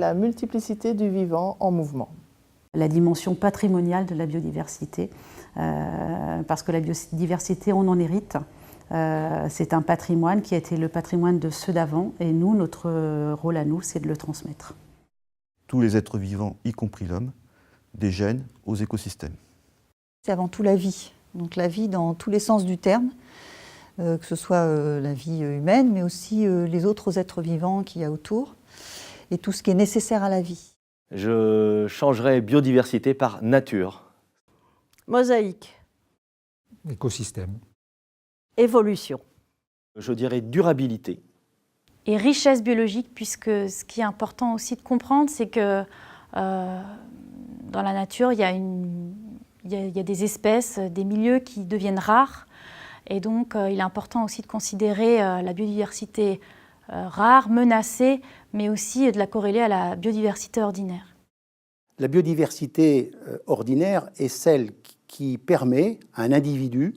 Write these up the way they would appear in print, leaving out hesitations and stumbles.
la multiplicité du vivant en mouvement. La dimension patrimoniale de la biodiversité, parce que la biodiversité, on en hérite. C'est un patrimoine qui a été le patrimoine de ceux d'avant, et nous, notre rôle à nous, c'est de le transmettre. Tous les êtres vivants, y compris l'homme, des gènes aux écosystèmes. C'est avant tout la vie, donc la vie dans tous les sens du terme, que ce soit la vie humaine, mais aussi les autres êtres vivants qu'il y a autour, et tout ce qui est nécessaire à la vie. Je changerais biodiversité par nature. Mosaïque. Écosystème. Évolution. Je dirais durabilité. Et richesse biologique, puisque ce qui est important aussi de comprendre, c'est que dans la nature, il y a des espèces, des milieux qui deviennent rares. Et donc, il est important aussi de considérer la biodiversité rare, menacée, mais aussi de la corréler à la biodiversité ordinaire. La biodiversité ordinaire est celle qui permet à un individu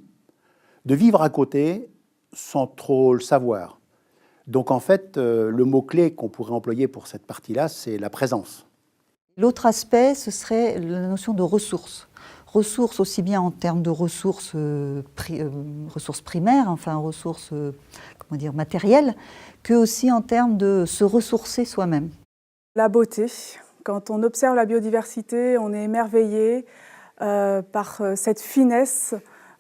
de vivre à côté sans trop le savoir. Donc en fait, le mot-clé qu'on pourrait employer pour cette partie-là, c'est la présence. L'autre aspect, ce serait la notion de ressources. Ressources aussi bien en termes de ressources, ressources primaires, enfin ressources matérielles, que aussi en termes de se ressourcer soi-même. La beauté. Quand on observe la biodiversité, on est émerveillé par cette finesse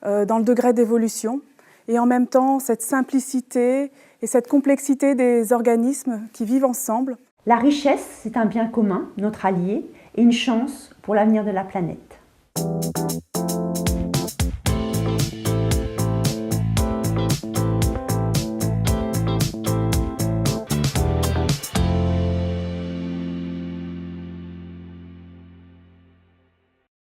dans le degré d'évolution et en même temps cette simplicité et cette complexité des organismes qui vivent ensemble. La richesse, c'est un bien commun, notre allié, et une chance pour l'avenir de la planète.